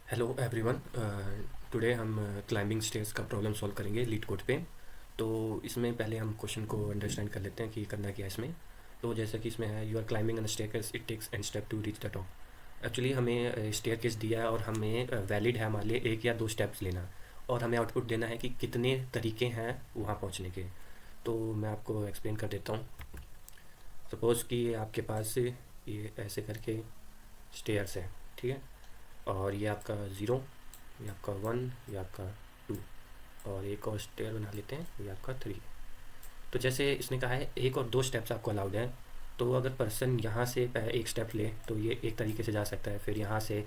Hello everyone. Today हम climbing stairs का problem solve करेंगे लीड कोड पे। तो इसमें पहले हम क्वेश्चन को अंडरस्टैंड कर लेते हैं कि करना क्या है इसमें। तो जैसे कि इसमें है you are climbing an staircase, it takes an step to reach the top. Actually हमें स्टेयरकेस दिया है और हमें वैलिड है हमारे लिए 1 या 2 स्टेप्स लेना, और हमें आउटपुट देना है कि कितने तरीके हैं वहाँ पहुँचने के। तो मैं आपको एक्सप्लेन कर देता हूँ। सपोज़ कि आपके पास ये ऐसे करके स्टेयर्स है, ठीक है। और ये आपका 0, ये आपका 1, ये आपका 2, और एक और स्टेयर बना लेते हैं, ये आपका 3। तो जैसे इसने कहा है 1 और 2 स्टेप्स आपको अलाउड हैं। तो अगर पर्सन यहाँ से एक स्टेप ले तो ये एक तरीके से जा सकता है, फिर यहाँ से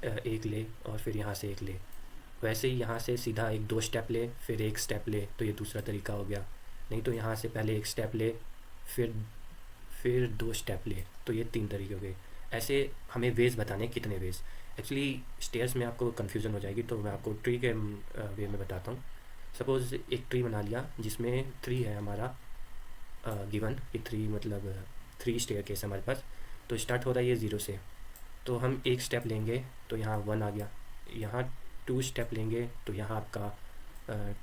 एक ले और फिर यहाँ से एक ले। वैसे ही यहाँ से सीधा 1-2 स्टेप ले फिर एक स्टेप ले तो ये दूसरा तरीका हो गया। नहीं तो यहाँ से पहले एक स्टेप ले फिर 2 स्टेप ले तो ये 3 तरीके हो गए। ऐसे हमें वेज बताने कितने वेज। एक्चुअली स्टेयर्स में आपको कन्फ्यूज़न हो जाएगी, तो मैं आपको ट्री के वे में बताता हूँ। सपोज़ एक ट्री बना लिया जिसमें 3 है हमारा गिवन कि 3 मतलब 3 स्टेयर केस हमारे पास। तो स्टार्ट हो रहा है ये 0 से, तो हम एक स्टेप लेंगे तो यहाँ 1 आ गया। यहाँ 2 स्टेप लेंगे तो यहाँ आपका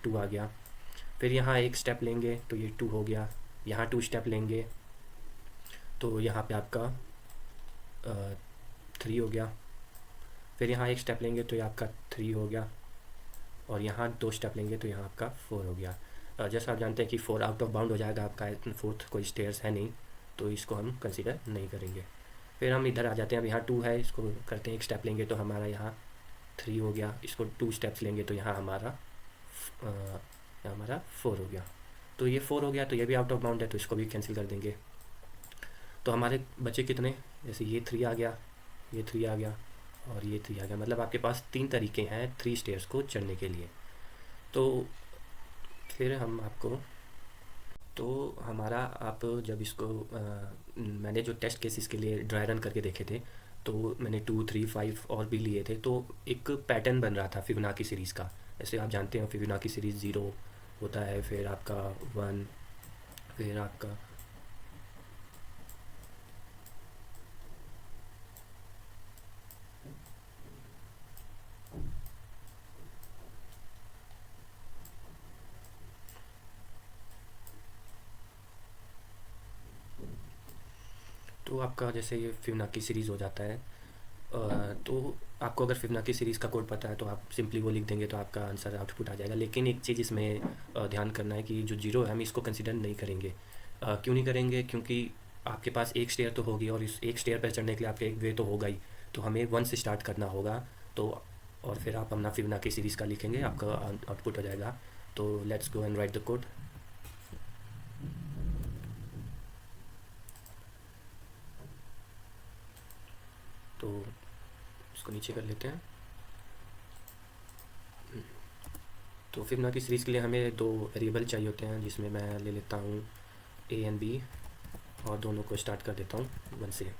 2 आ गया। फिर यहाँ एक स्टेप लेंगे तो ये 2 हो गया। यहाँ 2 स्टेप लेंगे तो यहाँ पे आपका 3 हो गया। फिर यहाँ एक स्टेप लेंगे तो ये आपका 3 हो गया, और यहाँ 2 स्टेप लेंगे तो यहाँ आपका 4 हो गया। जैसा आप जानते हैं कि 4 आउट ऑफ बाउंड हो जाएगा आपका, 4th कोई स्टेयर्स है नहीं, तो इसको हम कंसिडर नहीं करेंगे। फिर हम इधर आ जाते हैं। अब यहाँ 2 है, इसको करते हैं एक स्टेप लेंगे तो हमारा यहाँ 3 हो गया। इसको 2 स्टेप्स लेंगे तो यहाँ हमारा 4 हो गया। तो ये 4 हो गया, तो ये भी आउट ऑफ बाउंड है, तो इसको भी कैंसिल कर देंगे। तो हमारे बचे कितने, जैसे ये 3 आ गया, ये 3 आ गया और ये 3 आ गया। मतलब आपके पास 3 तरीके हैं 3 स्टेयर्स को चढ़ने के लिए। तो फिर हम आपको, तो हमारा आप जब इसको मैंने जो टेस्ट केसेस के लिए ड्राई रन करके देखे थे, तो मैंने 2, 3, 5 और भी लिए थे। तो एक पैटर्न बन रहा था फिबोनाची सीरीज़ का। जैसे आप जानते हो फिबोनाची सीरीज़ 0 होता है, फिर आपका 1, फिर आपका तो आपका जैसे ये फिबोनाची सीरीज़ हो जाता है। तो आपको अगर फिबोनाची सीरीज़ का कोड पता है तो आप सिंपली वो लिख देंगे तो आपका आंसर आउटपुट आ जाएगा। लेकिन एक चीज़ इसमें ध्यान करना है कि जो 0 है हम इसको कंसिडर नहीं करेंगे। क्यों नहीं करेंगे? क्योंकि आपके पास एक स्टेयर तो होगी, और इस एक स्टेयर पर चढ़ने के लिए आपका एक वे तो होगा ही। तो हमें 1 से स्टार्ट करना होगा। तो और फिर आप अपना फिबोनाची सीरीज़ का लिखेंगे, आपका आउटपुट हो जाएगा। तो let's go and right the code. तो इसको नीचे कर लेते हैं। तो फिबोनाची सीरीज़ के लिए हमें 2 वेरिएबल चाहिए होते हैं, जिसमें मैं ले लेता हूँ ए एंड बी, और दोनों को स्टार्ट कर देता हूँ 1 से।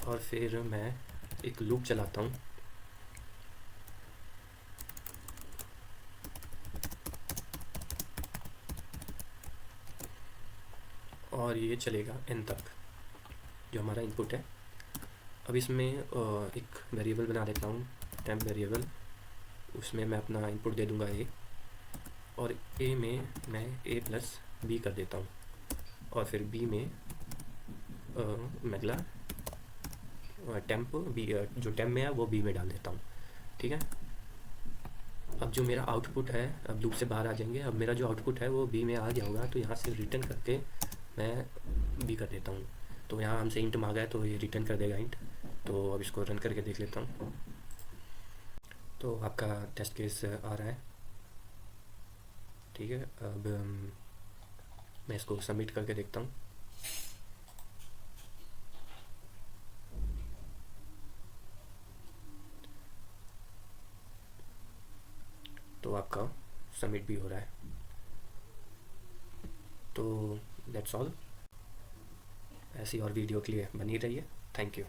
और फिर मैं एक लूप चलाता हूँ, और ये चलेगा n तक, जो हमारा इनपुट है। अब इसमें एक वेरिएबल बना देता हूँ, टेम्प वेरिएबल। उसमें मैं अपना इनपुट दे दूँगा a, और a में मैं a प्लस b कर देता हूँ, और फिर b में अगला टेम्प b, जो टेम्प में है वो b में डाल देता हूँ, ठीक है। अब जो मेरा आउटपुट है, अब लूप से बाहर आ जाएंगे। अब मेरा जो आउटपुट है वो b में आ गया होगा, तो यहाँ से रिटर्न करके मैं b कर देता हूँ। तो यहाँ हमसे इंट मांगा है तो ये रिटर्न कर देगा इंट। तो अब इसको रन करके देख लेता हूँ। तो आपका टेस्ट केस आ रहा है, ठीक है। अब मैं इसको सबमिट करके देखता हूँ। तो आपका सबमिट भी हो रहा है। तो दैट्स ऑल। ऐसी और वीडियो के लिए बनी रहिए। Thank you.